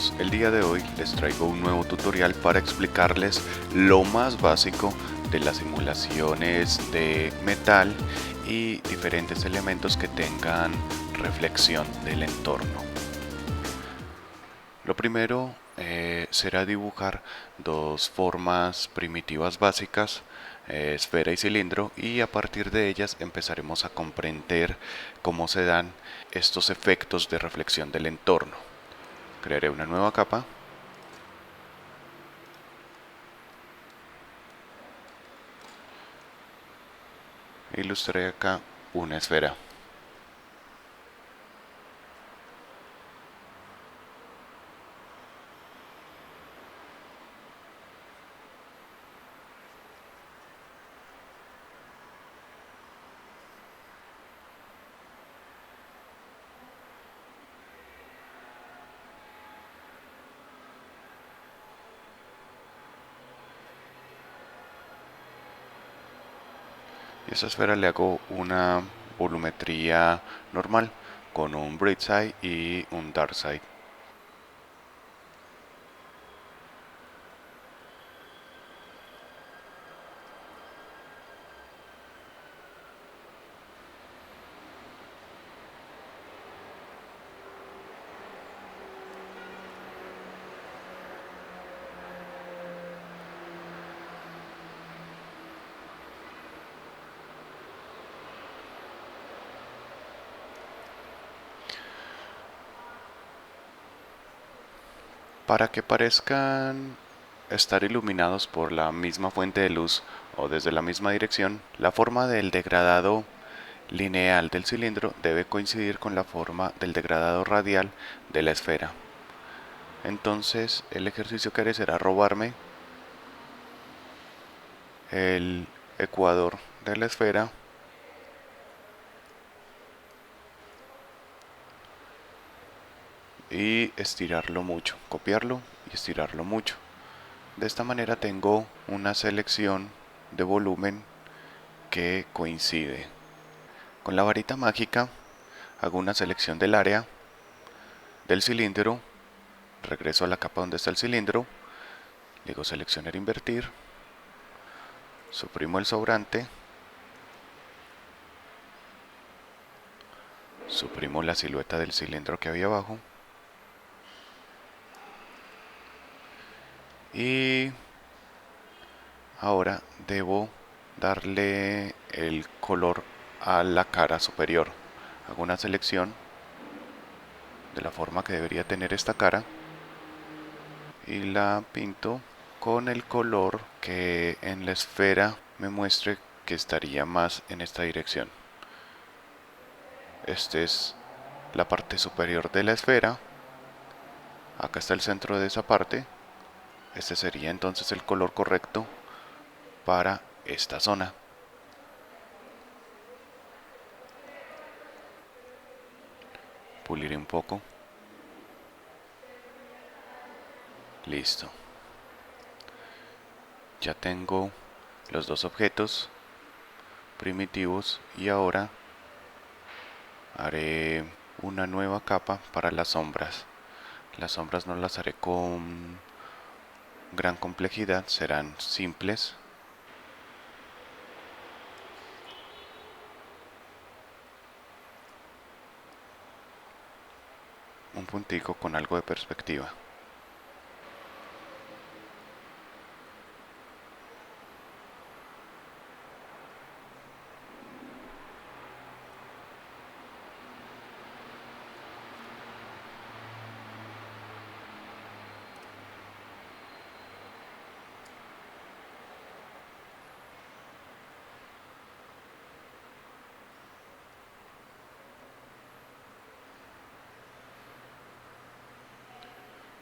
amigos, el día de hoy les traigo un nuevo tutorial para explicarles lo más básico de las simulaciones de metal y diferentes elementos que tengan reflexión del entorno. Lo primero será dibujar dos formas primitivas básicas, esfera y cilindro, y a partir de ellas empezaremos a comprender cómo se dan estos efectos de reflexión del entorno. Crearé una nueva capa. E ilustraré acá una esfera. Y a esta esfera le hago una volumetría normal con un bright side y un dark side. Para que parezcan estar iluminados por la misma fuente de luz o desde la misma dirección, la forma del degradado lineal del cilindro debe coincidir con la forma del degradado radial de la esfera. Entonces el ejercicio que haré será robarme el ecuador de la esfera y estirarlo mucho, copiarlo y estirarlo mucho. De esta manera tengo una selección de volumen que coincide. Con la varita mágica hago una selección del área del cilindro, regreso a la capa donde está el cilindro, le digo seleccionar invertir, suprimo el sobrante, suprimo la silueta del cilindro que había abajo y ahora debo darle el color a la cara superior. Hago una selección de la forma que debería tener esta cara y la pinto con el color que en la esfera me muestre que estaría más en esta dirección. Esta es la parte superior de la esfera. Acá está el centro de esa parte. Este sería entonces el color correcto para esta zona. Puliré un poco. Listo. Ya tengo los dos objetos primitivos y ahora haré una nueva capa para las sombras. Las sombras no las haré con gran complejidad, serán simples. Un puntico con algo de perspectiva.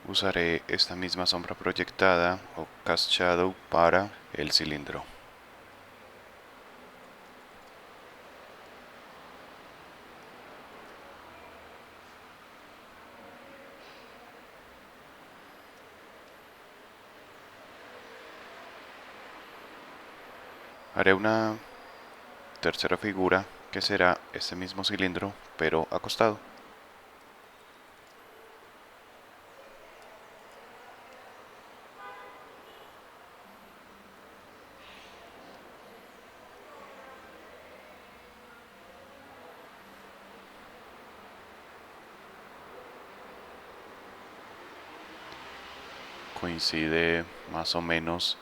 Usaré esta misma sombra proyectada o cast shadow para el cilindro. Haré una tercera figura que será este mismo cilindro pero acostado. coincide más o menos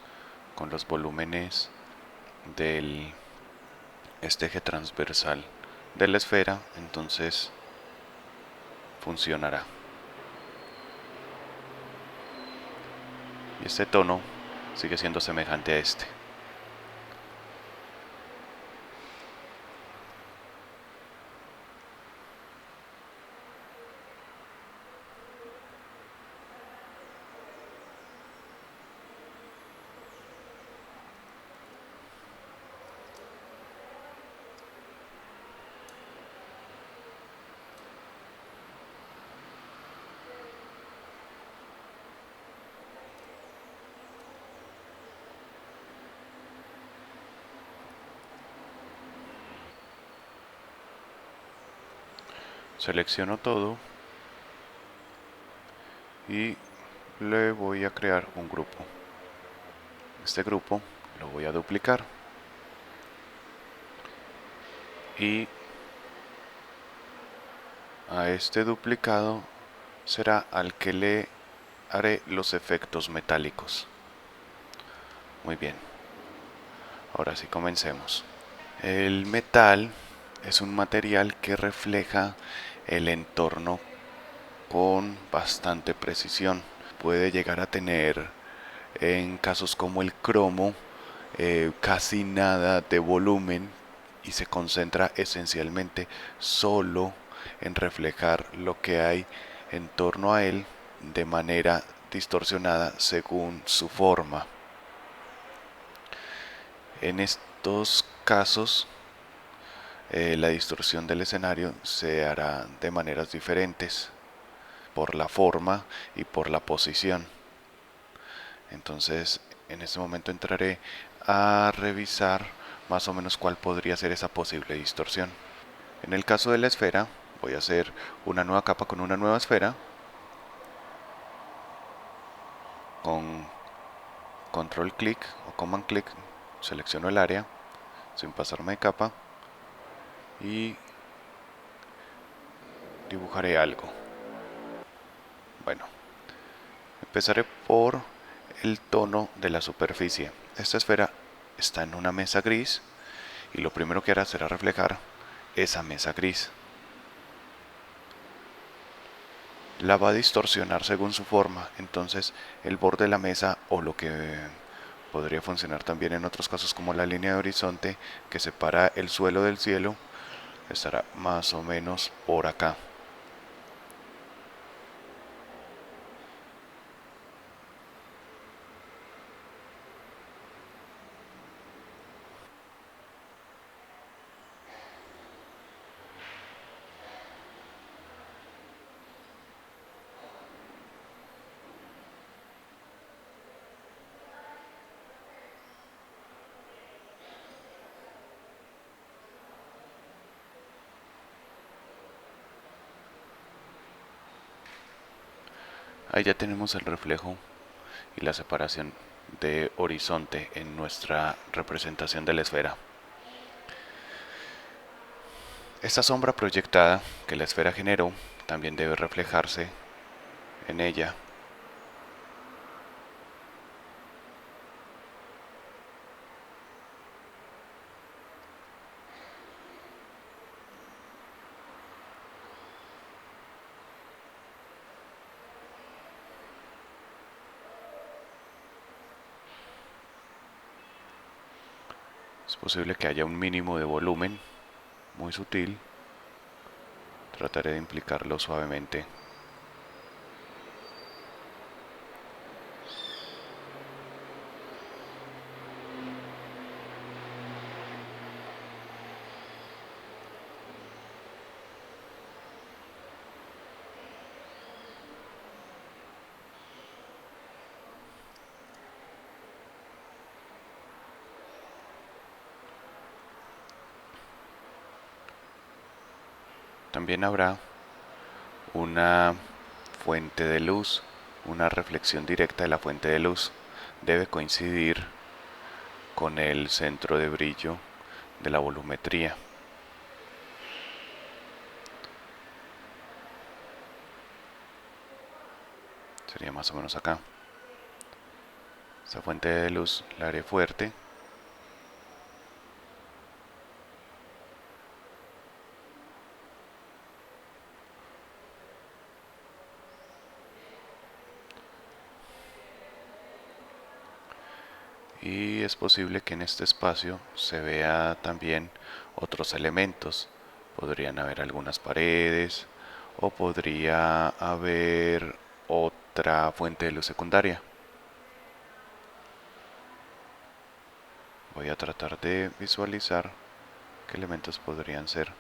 con los volúmenes del este eje transversal de la esfera, entonces funcionará. Y este tono sigue siendo semejante a este. Selecciono todo y le voy a crear un grupo. Este grupo lo voy a duplicar y a este duplicado será al que le haré los efectos metálicos. Muy bien, ahora sí comencemos. El metal es un material que refleja el entorno con bastante precisión. Puede llegar a tener, en casos como el cromo, casi nada de volumen y se concentra esencialmente solo en reflejar lo que hay en torno a él de manera distorsionada según su forma. En estos casos, la distorsión del escenario se hará de maneras diferentes por la forma y por la posición. Entonces, en este momento entraré a revisar más o menos cuál podría ser esa posible distorsión. En el caso de la esfera, voy a hacer una nueva capa con una nueva esfera. Con control clic o command clic selecciono el área sin pasarme de capa y dibujaré algo. Bueno, empezaré por el tono de la superficie. Esta esfera está en una mesa gris y lo primero que hará será reflejar esa mesa gris. La va a distorsionar según su forma, entonces el borde de la mesa, o lo que podría funcionar también en otros casos como la línea de horizonte que separa el suelo del cielo, estará más o menos por acá. Ahí ya tenemos el reflejo y la separación de horizonte en nuestra representación de la esfera. Esta sombra proyectada que la esfera generó también debe reflejarse en ella. Es posible que haya un mínimo de volumen, muy sutil. Trataré de implicarlo suavemente. También habrá una fuente de luz, una reflexión directa de la fuente de luz. Debe coincidir con el centro de brillo de la volumetría. Sería más o menos acá. Esta fuente de luz la haré fuerte. Y es posible que en este espacio se vea también otros elementos. Podrían haber algunas paredes o podría haber otra fuente de luz secundaria. Voy a tratar de visualizar qué elementos podrían ser.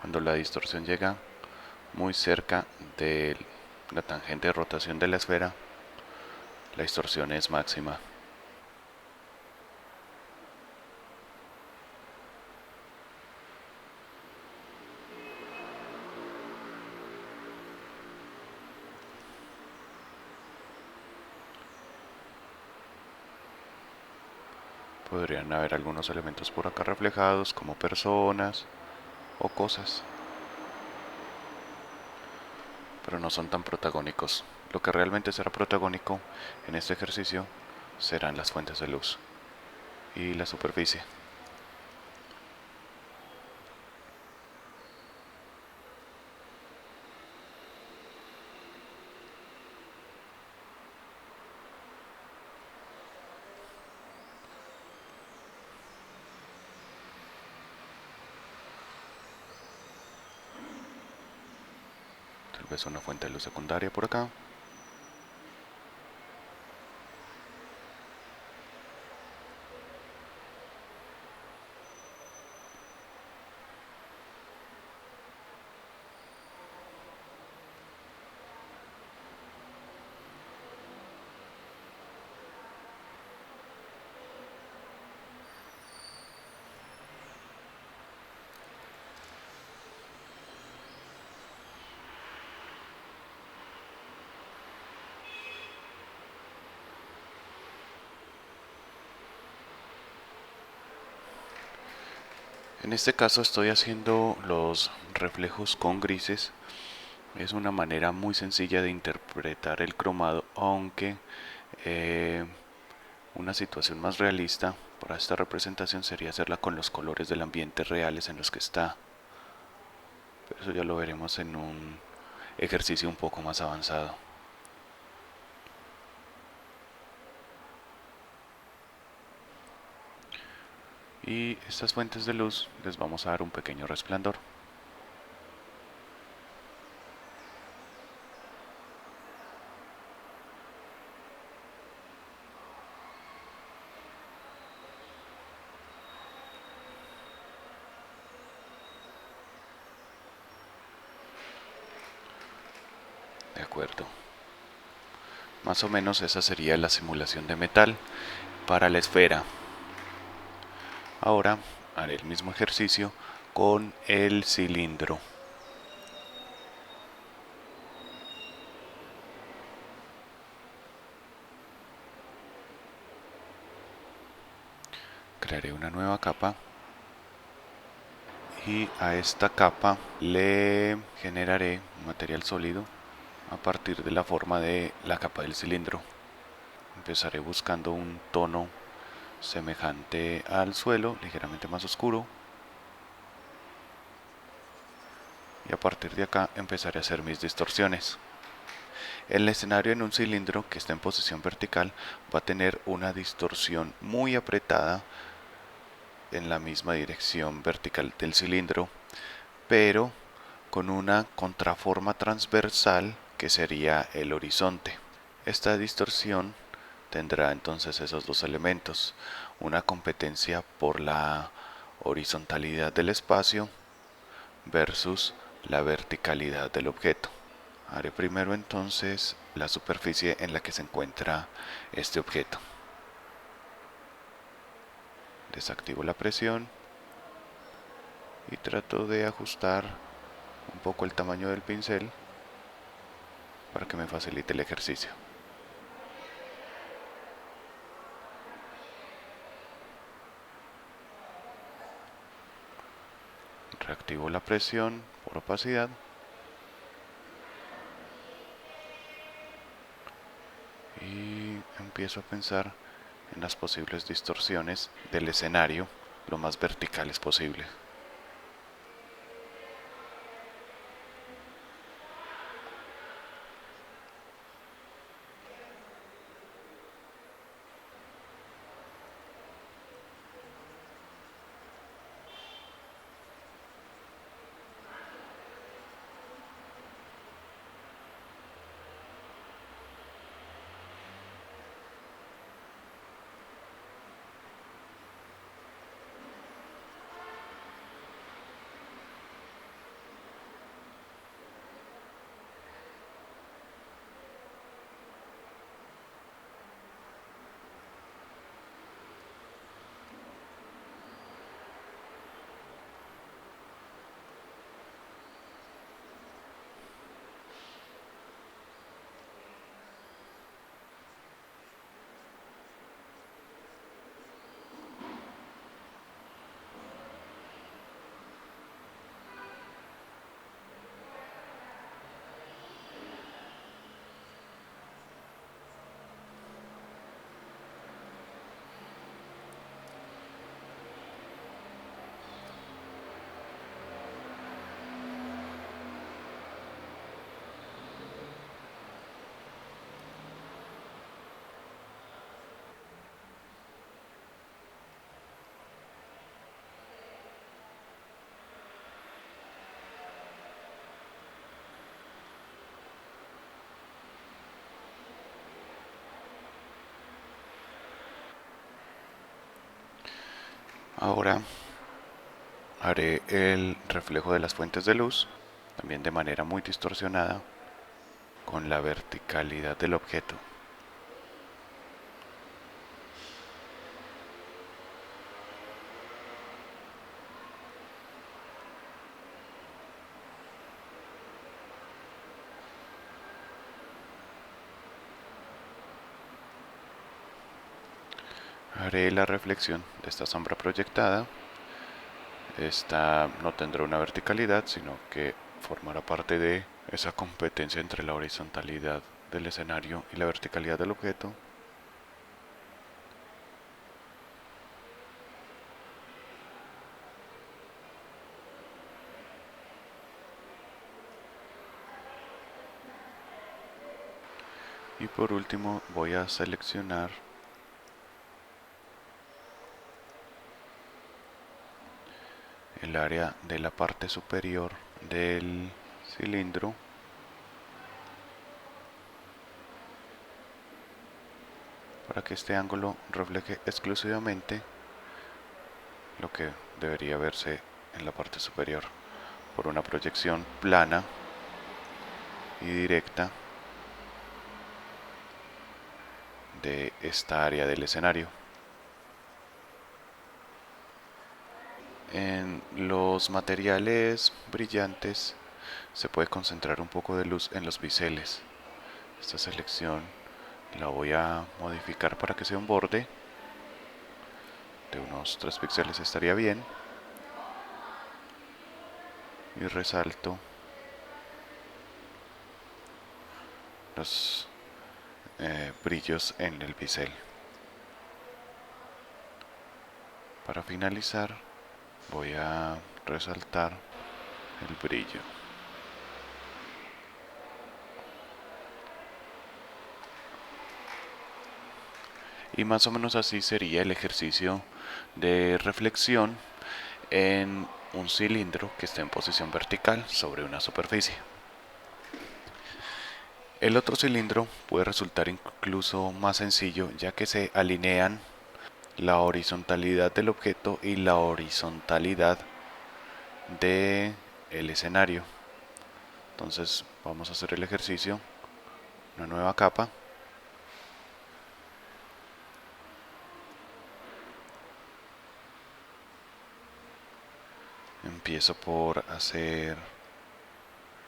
Cuando la distorsión llega muy cerca de la tangente de rotación de la esfera, la distorsión es máxima. Podrían haber algunos elementos por acá reflejados, como personas o cosas, pero no son tan protagónicos. Lo que realmente será protagónico en este ejercicio serán las fuentes de luz y la superficie. Tal vez una fuente de luz secundaria por acá. En este caso estoy haciendo los reflejos con grises. Es una manera muy sencilla de interpretar el cromado, aunque eh, una situación más realista para esta representación sería hacerla con los colores del ambiente reales en los que está. Pero eso ya lo veremos en un ejercicio un poco más avanzado. Y estas fuentes de luz les vamos a dar un pequeño resplandor. De acuerdo. Más o menos esa sería la simulación de metal para la esfera. Ahora haré el mismo ejercicio con el cilindro. Crearé una nueva capa y a esta capa le generaré un material sólido a partir de la forma de la capa del cilindro. Empezaré buscando un tono semejante al suelo, ligeramente más oscuro, y a partir de acá empezaré a hacer mis distorsiones. El escenario en un cilindro que está en posición vertical va a tener una distorsión muy apretada en la misma dirección vertical del cilindro, pero con una contraforma transversal que sería el horizonte. Esta distorsión tendrá entonces esos dos elementos, una competencia por la horizontalidad del espacio versus la verticalidad del objeto. Haré primero entonces la superficie en la que se encuentra este objeto. Desactivo la presión y trato de ajustar un poco el tamaño del pincel para que me facilite el ejercicio. Reactivo la presión por opacidad y empiezo a pensar en las posibles distorsiones del escenario lo más verticales posible. Ahora haré el reflejo de las fuentes de luz, también de manera muy distorsionada, con la verticalidad del objeto. Haré la reflexión de esta sombra proyectada. Esta no tendrá una verticalidad, sino que formará parte de esa competencia entre la horizontalidad del escenario y la verticalidad del objeto. Y por último voy a seleccionar el área de la parte superior del cilindro para que este ángulo refleje exclusivamente lo que debería verse en la parte superior por una proyección plana y directa de esta área del escenario. En los materiales brillantes se puede concentrar un poco de luz en los biseles. Esta selección la voy a modificar para que sea un borde de unos 3 píxeles, estaría bien. Y resalto los brillos en el bisel. Para finalizar voy a resaltar el brillo. Y más o menos así sería el ejercicio de reflexión en un cilindro que esté en posición vertical sobre una superficie. El otro cilindro puede resultar incluso más sencillo, ya que se alinean la horizontalidad del objeto y la horizontalidad del escenario. Entonces vamos a hacer el ejercicio, una nueva capa. Empiezo por hacer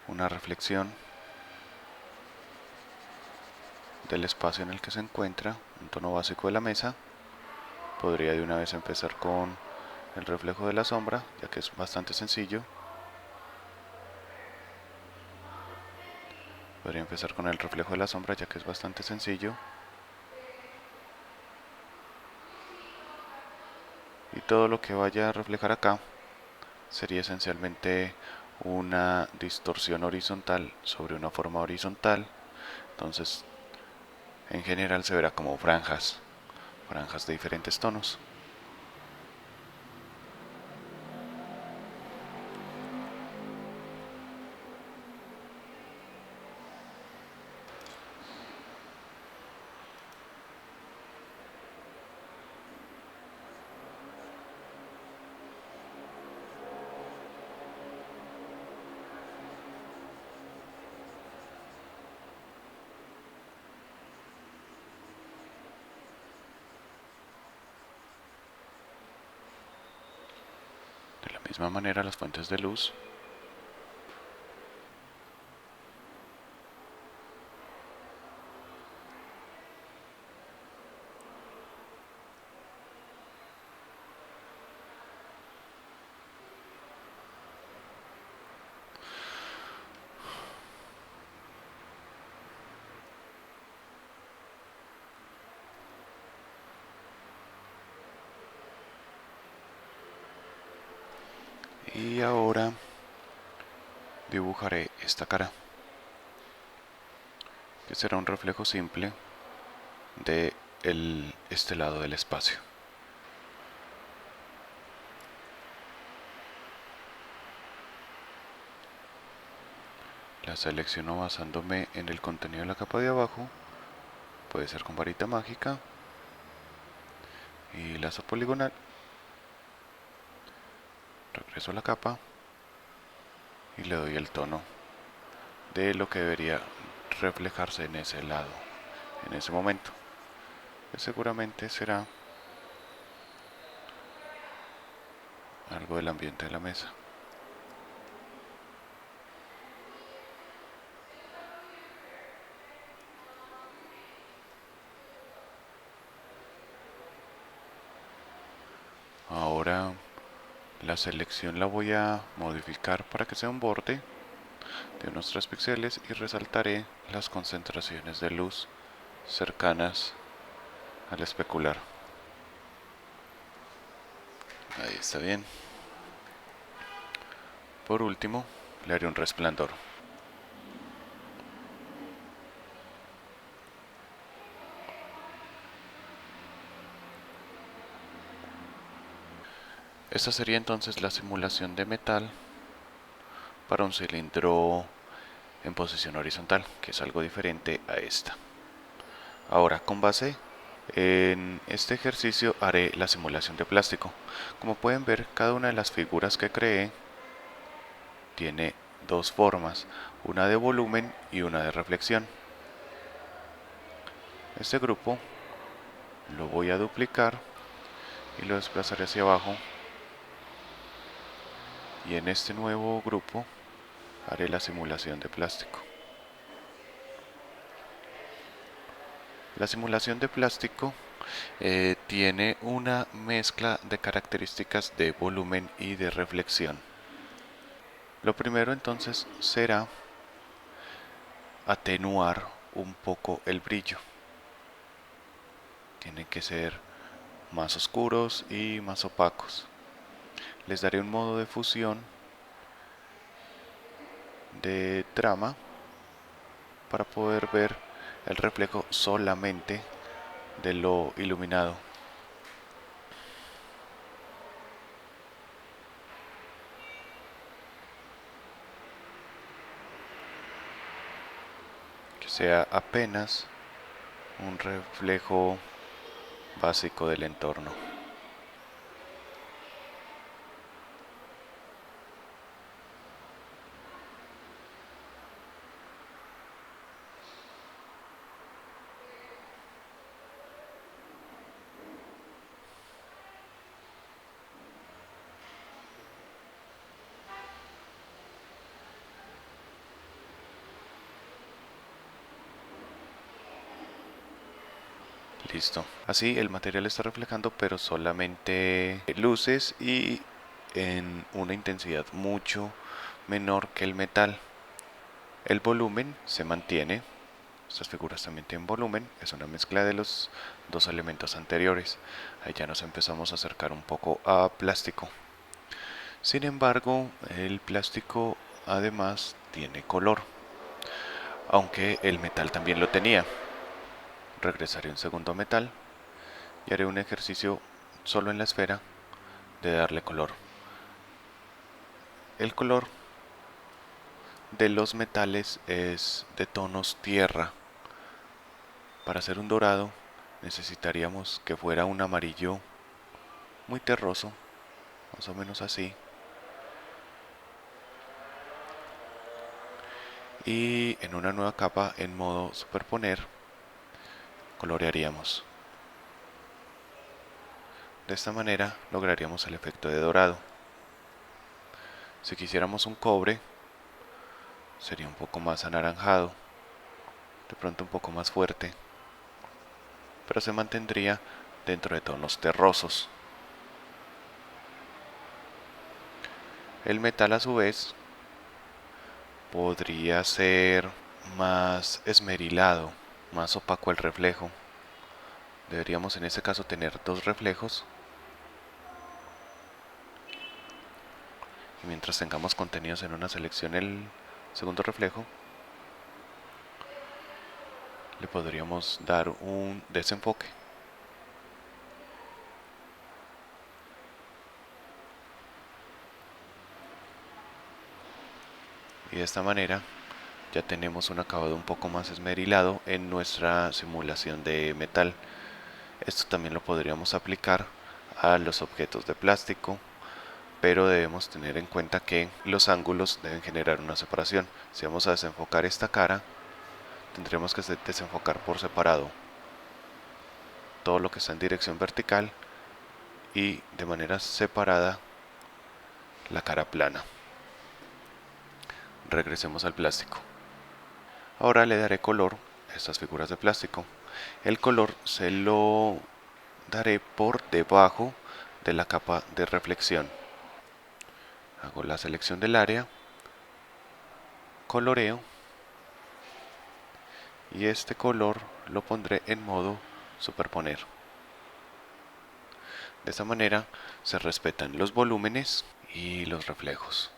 una reflexión del espacio en el que se encuentra, un tono básico de la mesa. Podría de una vez empezar con el reflejo de la sombra, ya que es bastante sencillo. Podría empezar con el reflejo de la sombra, ya que es bastante sencillo. Y todo lo que vaya a reflejar acá sería esencialmente una distorsión horizontal sobre una forma horizontal. Entonces, en general se verá como franjas de diferentes tonos. De la misma manera, las fuentes de luz. Y ahora dibujaré esta cara, que será un reflejo simple de este lado del espacio. La selecciono basándome en el contenido de la capa de abajo, puede ser con varita mágica, y lazo poligonal. Regreso a la capa y le doy el tono de lo que debería reflejarse en ese lado, en ese momento, que seguramente será algo del ambiente de la mesa. Ahora la selección la voy a modificar para que sea un borde de unos 3 píxeles y resaltaré las concentraciones de luz cercanas al especular. Ahí está bien. Por último, le haré un resplandor. Esta sería entonces la simulación de metal para un cilindro en posición horizontal, que es algo diferente a esta. Ahora, con base en este ejercicio haré la simulación de plástico. Como pueden ver, cada una de las figuras que creé tiene dos formas, una de volumen y una de reflexión. Este grupo lo voy a duplicar y lo desplazaré hacia abajo, y en este nuevo grupo haré la simulación de plástico. La simulación de plástico tiene una mezcla de características de volumen y de reflexión. Lo primero entonces será atenuar un poco el brillo. Tienen que ser más oscuros y más opacos. Les daré un modo de fusión de trama para poder ver el reflejo solamente de lo iluminado. Que sea apenas un reflejo básico del entorno. Listo. Así el material está reflejando, pero solamente luces y en una intensidad mucho menor que el metal. El volumen se mantiene. Estas figuras también tienen volumen. Es una mezcla de los dos elementos anteriores. Ahí ya nos empezamos a acercar un poco a plástico. Sin embargo, el plástico además tiene color, aunque el metal también lo tenía. Regresaré un segundo a metal y haré un ejercicio solo en la esfera de darle color. El color de los metales es de tonos tierra. Para hacer un dorado necesitaríamos que fuera un amarillo muy terroso, más o menos así. Y en una nueva capa en modo superponer colorearíamos. De esta manera lograríamos el efecto de dorado. Si quisiéramos un cobre, sería un poco más anaranjado, de pronto un poco más fuerte, pero se mantendría dentro de tonos terrosos. El metal a su vez podría ser más esmerilado, más opaco el reflejo. Deberíamos en este caso tener dos reflejos. Y mientras tengamos contenidos en una selección el segundo reflejo, le podríamos dar un desenfoque. Y de esta manera ya tenemos un acabado un poco más esmerilado en nuestra simulación de metal. Esto también lo podríamos aplicar a los objetos de plástico, pero debemos tener en cuenta que los ángulos deben generar una separación. Si vamos a desenfocar esta cara, tendremos que desenfocar por separado todo lo que está en dirección vertical y de manera separada la cara plana. Regresemos al plástico. Ahora le daré color a estas figuras de plástico. El color se lo daré por debajo de la capa de reflexión. Hago la selección del área, coloreo y este color lo pondré en modo superponer. De esta manera se respetan los volúmenes y los reflejos.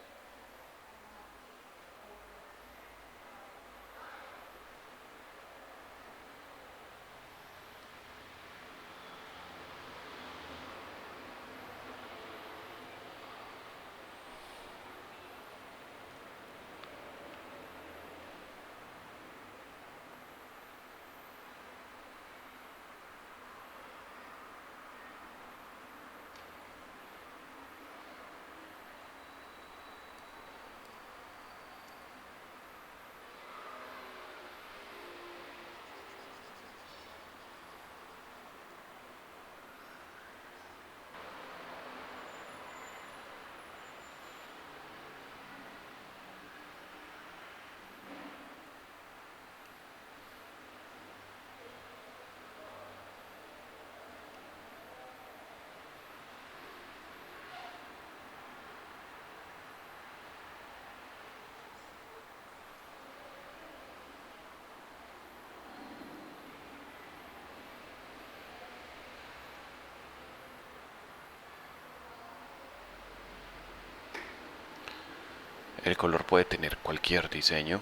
El color puede tener cualquier diseño.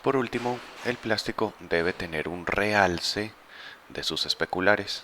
Por último, el plástico debe tener un realce de sus especulares.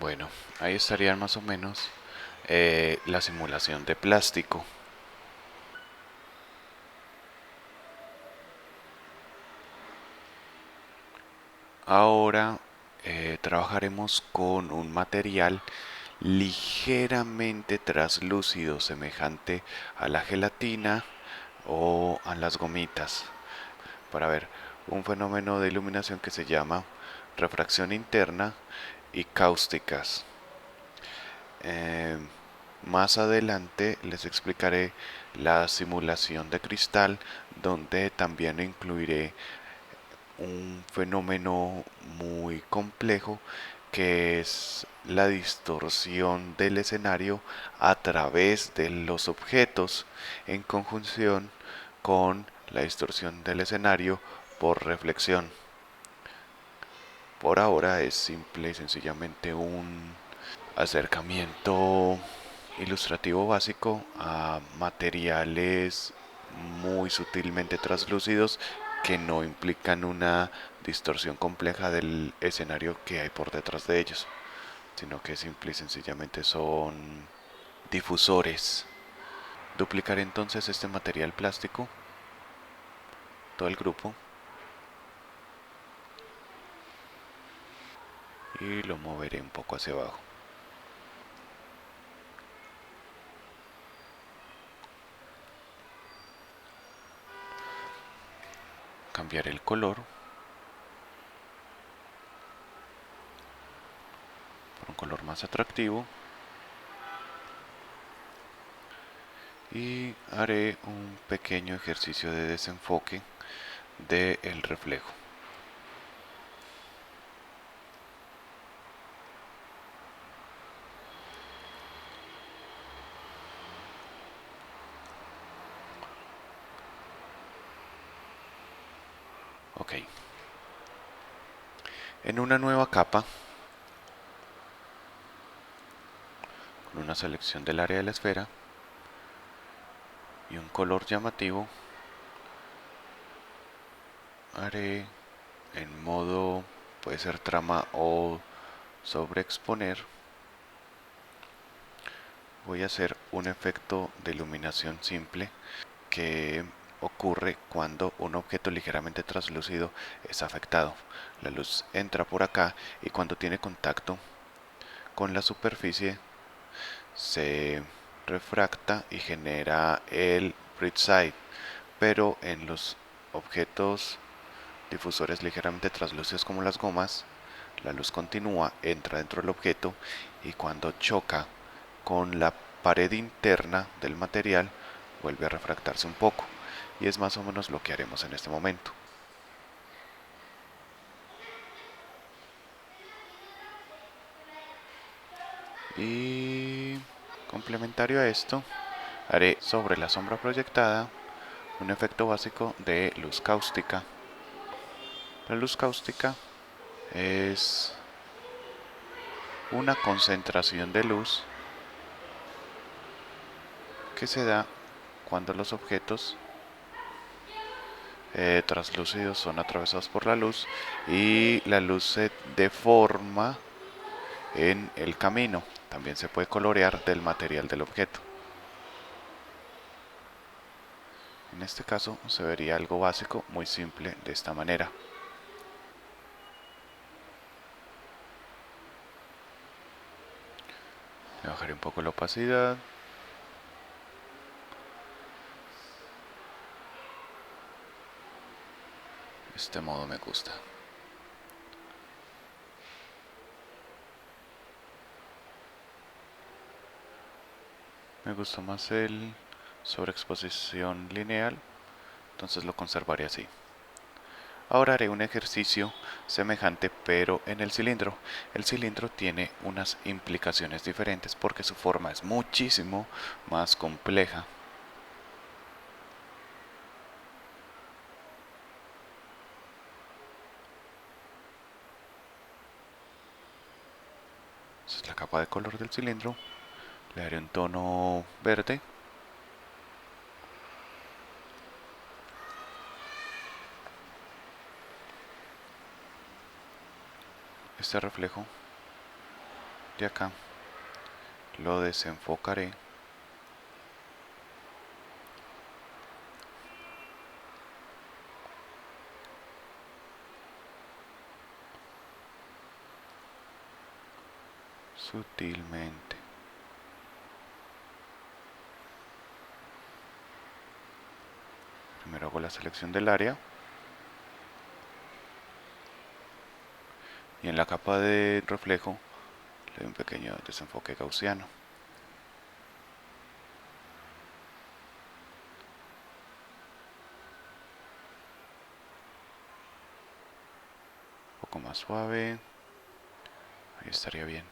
Bueno, ahí estarían más o menos la simulación de plástico. Ahora trabajaremos con un material ligeramente traslúcido, semejante a la gelatina o a las gomitas, para ver un fenómeno de iluminación que se llama refracción interna y cáusticas. Eh, Más adelante les explicaré la simulación de cristal, donde también incluiré un fenómeno muy complejo que es la distorsión del escenario a través de los objetos en conjunción con la distorsión del escenario por reflexión. Por ahora es simple y sencillamente un acercamiento ilustrativo básico a materiales muy sutilmente translúcidos que no implican una distorsión compleja del escenario que hay por detrás de ellos, sino que simple y sencillamente son difusores. Duplicaré entonces este material plástico, todo el grupo, y lo moveré un poco hacia abajo. Cambiaré el color por un color más atractivo y haré un pequeño ejercicio de desenfoque del reflejo. Ok. En una nueva capa, con una selección del área de la esfera y un color llamativo, haré en modo, puede ser trama o sobreexponer, voy a hacer un efecto de iluminación simple que ocurre cuando un objeto ligeramente translúcido es afectado. La luz entra por acá y cuando tiene contacto con la superficie se refracta y genera el bright side, pero en los objetos difusores ligeramente translúcidos como las gomas, la luz continúa, entra dentro del objeto y cuando choca con la pared interna del material vuelve a refractarse un poco. Y es más o menos lo que haremos en este momento. Y complementario a esto, haré sobre la sombra proyectada un efecto básico de luz cáustica. La luz cáustica es una concentración de luz que se da cuando los objetos translúcidos son atravesados por la luz y la luz se deforma en el camino. También se puede colorear del material del objeto. En este caso se vería algo básico, muy simple, de esta manera. Le bajaré un poco la opacidad. De este modo me gusta. Me gusta más el sobreexposición lineal, entonces lo conservaré así. Ahora haré un ejercicio semejante pero en el cilindro. El cilindro tiene unas implicaciones diferentes porque su forma es muchísimo más compleja. Esta es la capa de color del cilindro. Le daré un tono verde. Este reflejo de acá lo desenfocaré sutilmente. Primero hago la selección del área y en la capa de reflejo le doy un pequeño desenfoque gaussiano. Un poco más suave, ahí estaría bien.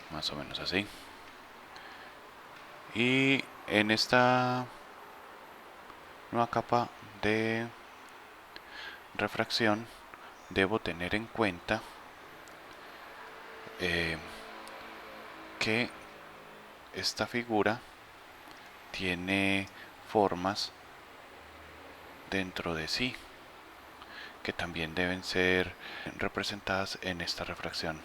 Más o menos así. Y en esta nueva capa de refracción debo tener en cuenta que esta figura tiene formas dentro de sí que también deben ser representadas en esta refracción.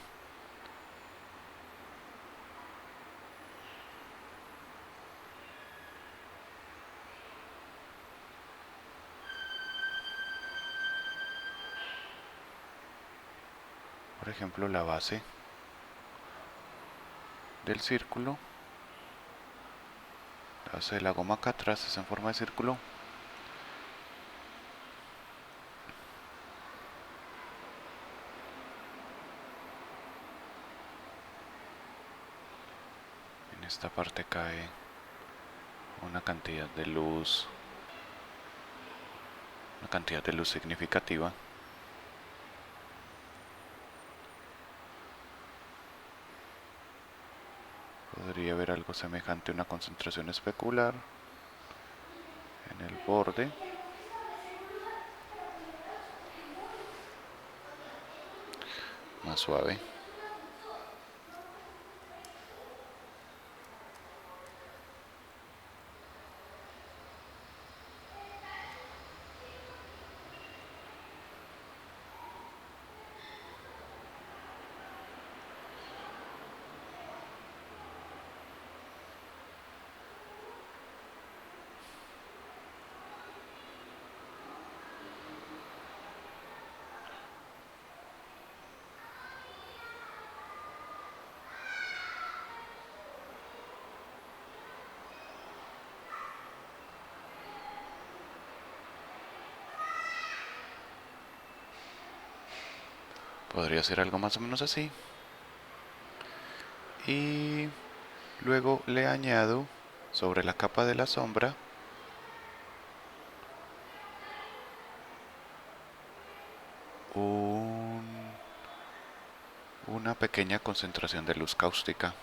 Por ejemplo, la base del círculo, la base de la goma acá atrás es en forma de círculo. En esta parte cae una cantidad de luz significativa. Podría haber algo semejante a una concentración especular en el borde. Más suave. Podría ser algo más o menos así. Y luego le añado sobre la capa de la sombra una pequeña concentración de luz cáustica.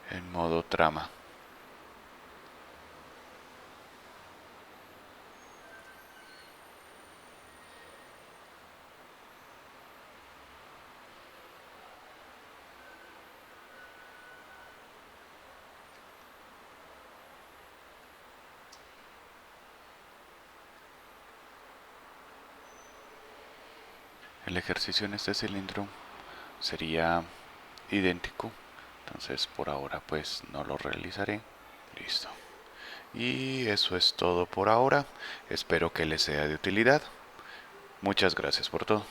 En modo trama. El ejercicio en este cilindro sería idéntico, entonces por ahora pues no lo realizaré. Listo. Y eso es todo por ahora. Espero que les sea de utilidad. Muchas gracias por todo.